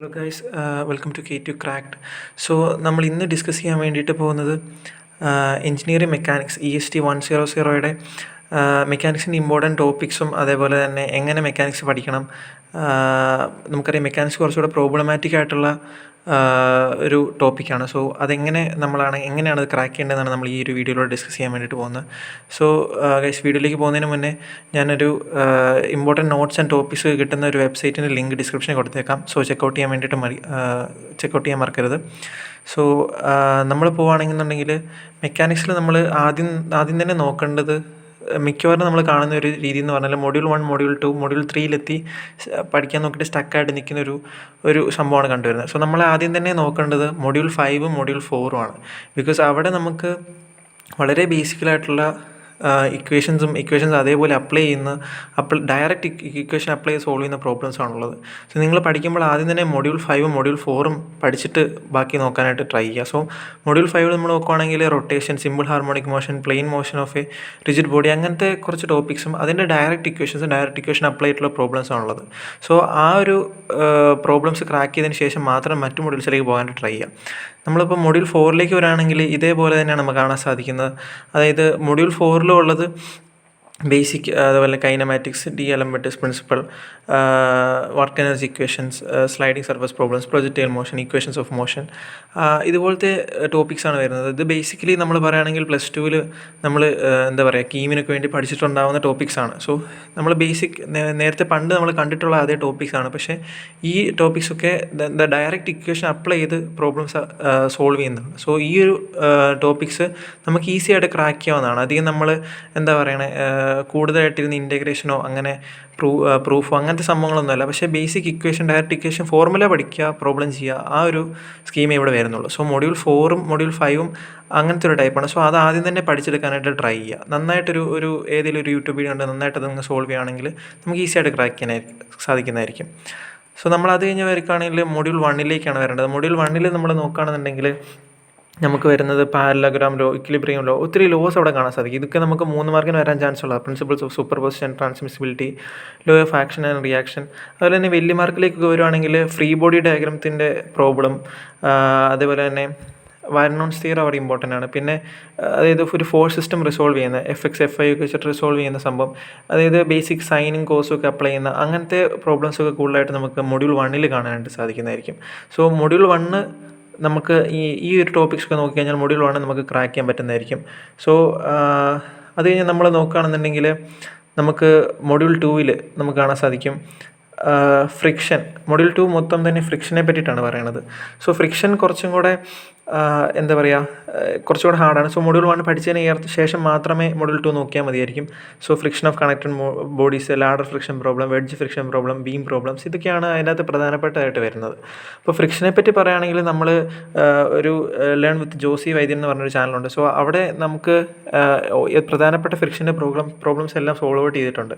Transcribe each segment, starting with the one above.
Hello guys, welcome to K2 cracked. So നമ്മൾ ഇന്ന് discuss ചെയ്യാൻ വേണ്ടിയിട്ട് പോകുന്നത് എഞ്ചിനീയറിംഗ് മെക്കാനിക്സ് EST 100യുടെ മെക്കാനിക്സിൻ്റെ ഇമ്പോർട്ടൻറ്റ് ടോപ്പിക്സും അതേപോലെ തന്നെ എങ്ങനെ മെക്കാനിക്സ് പഠിക്കണം. നമുക്കറിയാം മെക്കാനിക്സ് കുറച്ചുകൂടെ പ്രോബ്ലമാറ്റിക് ആയിട്ടുള്ള ഒരു ടോപ്പിക്കാണ്. സോ എങ്ങനെയാണ് അത് ക്രാക്ക് ചെയ്യേണ്ടതെന്നാണ് നമ്മൾ ഈ ഒരു വീഡിയോയിലൂടെ ഡിസ്കസ് ചെയ്യാൻ വേണ്ടിയിട്ട് പോകുന്നത്. സോ ഗൈസ്, വീഡിയോയിലേക്ക് പോകുന്നതിന് മുന്നേ ഞാനൊരു ഇമ്പോർട്ടൻറ്റ് നോട്ട്സ് ആൻഡ് ടോപ്പിക്സ് കിട്ടുന്ന ഒരു വെബ്സൈറ്റിൻ്റെ ലിങ്ക് ഡിസ്ക്രിപ്ഷനിൽ കൊടുത്തേക്കാം. സോ ചെക്കൗട്ട് ചെയ്യാൻ വേണ്ടിയിട്ട് ചെക്കൗട്ട് ചെയ്യാൻ മറക്കരുത്. സോ നമ്മൾ പോവുകയാണെന്നുണ്ടെങ്കിൽ മെക്കാനിക്സിൽ നമ്മൾ ആദ്യം തന്നെ നോക്കേണ്ടത്, മിക്കവാറും നമ്മൾ കാണുന്ന ഒരു രീതി എന്ന് പറഞ്ഞാൽ മൊഡ്യൂൾ 1, മൊഡ്യൂൾ 2, മൊഡ്യൂൾ 3 പഠിക്കാൻ നോക്കിയിട്ട് സ്റ്റക്കായിട്ട് നിൽക്കുന്ന ഒരു സംഭവമാണ് കണ്ടുവരുന്നത്. സോ നമ്മൾ ആദ്യം തന്നെ നോക്കേണ്ടത് മൊഡ്യൂൾ 5ഉം മൊഡ്യൂൾ 4ഉം ആണ്. ബിക്കോസ് അവിടെ നമുക്ക് വളരെ ബേസിക്കലായിട്ടുള്ള ഇക്വേഷൻസ് അതേപോലെ ഡയറക്റ്റ് ഇക്വേഷൻ അപ്ലൈ ചെയ്ത് സോൾവ് ചെയ്യുന്ന പ്രോബ്ലംസ് ആണുള്ളത്. സോ നിങ്ങൾ പഠിക്കുമ്പോൾ ആദ്യം തന്നെ മൊഡ്യൂൾ 5ഉം മൊഡ്യൂൾ 4ഉം പഠിച്ചിട്ട് ബാക്കി നോക്കാനായിട്ട് ട്രൈ ചെയ്യുക. സോ മൊഡ്യൂൾ 5 നമ്മൾ നോക്കുകയാണെങ്കിൽ rotation, simple harmonic motion, plane motion of A rigid body, അങ്ങനത്തെ കുറച്ച് ടോപ്പിക്സും അതിൻ്റെ ഡയറക്റ്റ് ഇക്വേഷൻ അപ്ലൈ ആയിട്ടുള്ള പ്രോബ്ലംസ് ആണുള്ളത്. സോ ആ ഒരു പ്രോബ്ലംസ് ക്രാക്ക് ചെയ്തതിന് ശേഷം മാത്രം മറ്റു മൊഡ്യൂൾസിലേക്ക് പോകാനായിട്ട് ട്രൈ ചെയ്യുക. നമ്മളിപ്പോൾ മൊഡ്യൂൾ 4ലേക്ക് വരികയാണെങ്കിൽ ഇതേപോലെ തന്നെയാണ് നമുക്ക് കാണാൻ സാധിക്കുന്നത്. അതായത് മൊഡ്യൂൾ 4ലും ഉള്ളത് ബേസിക്, അതുപോലെ kinematics, D'Alembert's principle, work energy equations, sliding surface problems, projectile motion, equations of motion, ഇതുപോലത്തെ ടോപ്പിക്സാണ് വരുന്നത്. ഇത് ബേസിക്കലി നമ്മൾ പറയുകയാണെങ്കിൽ +2 നമ്മൾ കീമിനൊക്കെ വേണ്ടി പഠിച്ചിട്ടുണ്ടാകുന്ന ടോപ്പിക്സാണ്. സോ നമ്മൾ നേരത്തെ പണ്ട് നമ്മൾ കണ്ടിട്ടുള്ള അതേ ടോപ്പിക്സാണ്. പക്ഷേ ഈ ടോപ്പിക്സൊക്കെ ഡയറക്റ്റ് ഇക്വേഷൻ അപ്ലൈ ചെയ്ത് പ്രോബ്ലംസ് സോൾവ് ചെയ്യുന്നതാണ്. സോ ഈ ഒരു ടോപ്പിക്സ് നമുക്ക് ഈസി ആയിട്ട് ക്രാക്ക് ചെയ്യാവുന്നതാണ്. അധികം നമ്മൾ കൂടുതലായിട്ടിരുന്ന് ഇൻറ്റഗ്രേഷനോ അങ്ങനെ പ്രൂഫോ അങ്ങനത്തെ സംഭവങ്ങളൊന്നുമല്ല. പക്ഷേ ബേസിക് ഡയറക്റ്റ് ഇക്വേഷൻ ഫോർമുല പഠിക്കുക, പ്രോബ്ലം ചെയ്യുക, ആ ഒരു സ്കീമേ ഇവിടെ വരുന്നുള്ളൂ. സോ മൊഡ്യൂൾ 4ഉം മൊഡ്യൂൾ 5ഉം അങ്ങനത്തെ ഒരു ടൈപ്പാണ്. സോ അത് ആദ്യം തന്നെ പഠിച്ചെടുക്കാനായിട്ട് ട്രൈ ചെയ്യുക. നന്നായിട്ടൊരു ഏതെങ്കിലും ഒരു യൂട്യൂബ് വീഡിയോ കണ്ട് നന്നായിട്ട് അതങ്ങ് സോൾവ് ചെയ്യുകയാണെങ്കിൽ നമുക്ക് ഈസി ആയിട്ട് ക്രാക്ക് ചെയ്യാനായിട്ട് സാധിക്കുന്നതായിരിക്കും. സോ നമ്മൾ അത് കഴിഞ്ഞ് വരികയാണെങ്കിൽ മൊഡ്യൂൾ 1ലേക്കാണ് വരേണ്ടത്. മൊഡ്യൂൾ 1ൽ നമ്മൾ നോക്കുകയാണെന്നുണ്ടെങ്കിൽ നമുക്ക് വരുന്നത് പാരലഗ്രാം ലോ, ഇക്വിലിബ്രിയം ലോ, ഒത്തിരി ലോസ് അവിടെ കാണാൻ സാധിക്കും. ഇതൊക്കെ നമുക്ക് 3 മാർക്കിന് വരാൻ ചാൻസ് ഉള്ള principles of superposition, transmissibility, law of action and reaction. അതുപോലെ തന്നെ വലിയ മാർക്കിലേക്കൊക്കെ വരുവാണെങ്കിൽ ഫ്രീ ബോഡി ഡയഗ്രത്തിൻ്റെ പ്രോബ്ലം, അതേപോലെ തന്നെ വാരനോൺസ് തിയറം അവിടെ ഇമ്പോർട്ടൻ്റ് ആണ്. പിന്നെ അതായത് ഒരു ഫോഴ്സ് സിസ്റ്റം റിസോൾവ് ചെയ്യുന്ന FX FI ഒക്കെ വെച്ചിട്ട് റിസോൾവ് ചെയ്യുന്ന സംഭവം, അതായത് ബേസിക് സൈനും കോസും ഒക്കെ അപ്ലൈ ചെയ്യുന്ന അങ്ങനത്തെ പ്രോബ്ലംസൊക്കെ കൂടുതലായിട്ട് നമുക്ക് മൊഡ്യൂൾ 1ൽ കാണാനായിട്ട് സാധിക്കുന്നതായിരിക്കും. സോ മൊഡ്യൂൾ 1 നമുക്ക് ഈ ഒരു ടോപ്പിക്സൊക്കെ നോക്കിക്കഴിഞ്ഞാൽ മൊഡ്യൂൾ 1 നമുക്ക് ക്രാക്ക് ചെയ്യാൻ പറ്റുന്നതായിരിക്കും. സോ അത് കഴിഞ്ഞ് നമ്മൾ നോക്കുകയാണെന്നുണ്ടെങ്കിൽ നമുക്ക് മൊഡ്യൂൾ 2ൽ നമുക്ക് കാണാൻ സാധിക്കും ഫ്രിക്ഷൻ. മൊഡ്യൂൾ 2 മൊത്തം തന്നെ ഫ്രിക്ഷനെ പറ്റിയിട്ടാണ് പറയണത്. സോ ഫ്രിക്ഷൻ കുറച്ചും കൂടെ കുറച്ചുകൂടെ ഹാർഡാണ്. സോ മൊഡ്യൂൾ 1 പഠിച്ചതിന് ശേഷം മാത്രമേ മൊഡ്യൂൾ 2 നോക്കിയാൽ മതിയായിരിക്കും. So friction of connected bodies, ladder friction problem, wedge friction problem, beam problems, ഇതൊക്കെയാണ് അതിനകത്ത് പ്രധാനപ്പെട്ടതായിട്ട് വരുന്നത്. അപ്പോൾ ഫ്രിക്ഷനെ പറ്റി പറയുകയാണെങ്കിൽ നമ്മൾ ഒരു ലേൺ വിത്ത് ജോസി വൈദ്യൻ എന്ന് പറഞ്ഞൊരു ചാനലുണ്ട്. സോ അവിടെ നമുക്ക് പ്രധാനപ്പെട്ട ഫ്രിക്ഷൻ്റെ പ്രോബ്ലംസ് എല്ലാം സോൾവ് ഔട്ട് ചെയ്തിട്ടുണ്ട്.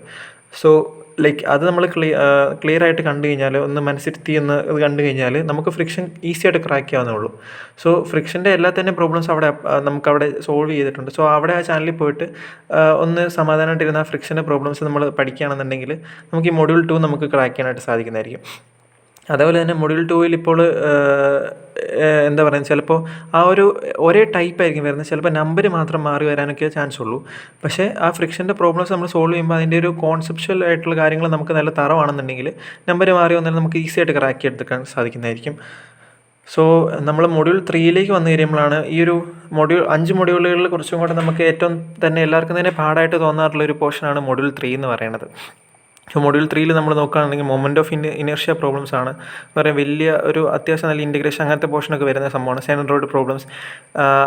സോ അത് നമ്മൾ ക്ലിയർ ആയിട്ട് കണ്ടു കഴിഞ്ഞാൽ, ഒന്ന് മനസ്സിരുത്തി അത് കണ്ടു കഴിഞ്ഞാൽ നമുക്ക് ഫ്രിക്ഷൻ ഈസി ആയിട്ട് ക്രാക്ക് ചെയ്യാവുന്നേ ഉള്ളൂ. സോ ഫ്രിക്ഷൻ്റെ എല്ലാ തന്നെ പ്രോബ്ലംസ് നമുക്കവിടെ സോൾവ് ചെയ്തിട്ടുണ്ട്. സോ അവിടെ ആ ചാനലിൽ പോയിട്ട് ഒന്ന് സമാധാനമായിട്ടിരുന്ന ആ ഫ്രിക്ഷൻ്റെ പ്രോബ്ലംസ് നമ്മൾ പഠിക്കുകയാണെന്നുണ്ടെങ്കിൽ നമുക്ക് ഈ മൊഡ്യൂൾ 2 നമുക്ക് ക്രാക്ക് ചെയ്യാനായിട്ട് സാധിക്കുന്നതായിരിക്കും. അതേപോലെ തന്നെ മൊഡ്യൂൾ 2ൽ ഇപ്പോൾ ചിലപ്പോൾ ആ ഒരേ ടൈപ്പായിരിക്കും വരുന്നത്. ചിലപ്പോൾ നമ്പർ മാത്രം മാറി വരാനൊക്കെ ചാൻസ് ഉള്ളൂ. പക്ഷേ ആ ഫ്രിക്ഷൻ്റെ പ്രോബ്ലംസ് നമ്മൾ സോൾവ് ചെയ്യുമ്പോൾ അതിൻ്റെ ഒരു കോൺസെപ്ച്വൽ ആയിട്ടുള്ള കാര്യങ്ങൾ നമുക്ക് നല്ല തറവാണെന്നുണ്ടെങ്കിൽ നമ്പർ മാറി വന്നാൽ നമുക്ക് ഈസി ആയിട്ട് ക്രാക്ക് ചെയ്തെടുക്കാൻ സാധിക്കുന്നതായിരിക്കും. സോ നമ്മൾ മൊഡ്യൂൾ 3ലേക്ക് വന്നു കഴിയുമ്പോഴാണ് ഈ ഒരു 5 മൊഡ്യൂളുകളിൽ കുറച്ചും കൂടെ നമുക്ക് ഏറ്റവും തന്നെ എല്ലാവർക്കും തന്നെ പാടായിട്ട് തോന്നാറുള്ളൊരു പോർഷനാണ് മൊഡ്യൂൾ 3 എന്ന് പറയുന്നത്. സോ മൊഡ്യൂൾ 3ൽ നമ്മൾ നോക്കുകയാണെങ്കിൽ മൊമെൻ്റ് ഓഫ് ഇനേർഷ്യ പ്രോബ്ലംസ് ആണ്. വലിയ ഒരു അത്യാവശ്യം നല്ല ഇൻറ്റഗ്രേഷൻ അങ്ങനത്തെ പോർഷനൊക്കെ വരുന്ന സംഭവമാണ്. സെൻട്രോയിഡ് പ്രോബ്ലംസ്,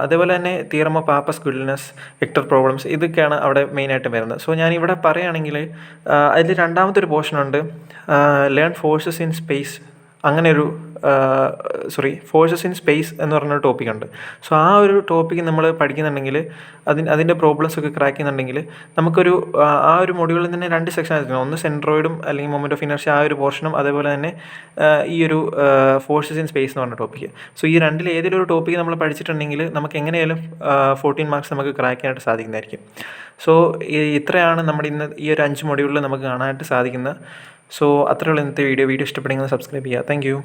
അതേപോലെ തന്നെ തിയറം ഓഫ് പാപ്പസ്-ഗുഡിനസ്, വെക്ടർ പ്രോബ്ലംസ്, ഇതൊക്കെയാണ് അവിടെ മെയിനായിട്ട് വരുന്നത്. സോ ഞാനിവിടെ പറയുകയാണെങ്കിൽ അതിൽ രണ്ടാമത്തെ ഒരു പോർഷനുണ്ട്, learn forces in space. Forces in space എന്ന് പറഞ്ഞൊരു ടോപ്പിക്കുണ്ട്. സോ ആ ഒരു ടോപ്പിക്ക് നമ്മൾ പഠിക്കുന്നുണ്ടെങ്കിൽ അതിൻ്റെ പ്രോബ്ലംസൊക്കെ ക്രാക്ക് ചെയ്യുന്നുണ്ടെങ്കിൽ നമുക്കൊരു ആ ഒരു മൊഡ്യൂളിൽ തന്നെ 2 സെക്ഷൻ ആയിരിക്കും. ഒന്ന് സെൻട്രോയിഡും അല്ലെങ്കിൽ മൊമെൻ്റ് ഓഫ് ഇനർഷ്യ ആ ഒരു പോർഷനും, അതേപോലെ തന്നെ ഈ ഒരു ഫോഴ്സസ് ഇൻ സ്പേസ് എന്ന് പറഞ്ഞ ടോപ്പിക്ക്. സോ ഈ രണ്ടിൽ ഏതെങ്കിലും ഒരു ടോപ്പിക്ക് നമ്മൾ പഠിച്ചിട്ടുണ്ടെങ്കിൽ നമുക്ക് എങ്ങനെയായാലും 14 മാർക്സ് നമുക്ക് ക്രാക്ക് ചെയ്യാനായിട്ട് സാധിക്കുന്നതായിരിക്കും. സോ ഇത്രയാണ് നമ്മുടെ ഈ ഒരു 5 മൊഡ്യൂളിൽ നമുക്ക് കാണാനായിട്ട് സാധിക്കുന്നത്. സോ അത്രയുള്ള ഇന്നത്തെ വീഡിയോ ഇഷ്ടപ്പെടുമെങ്കിൽ സബ്സ്ക്രൈബ് ചെയ്യുക. Thank you.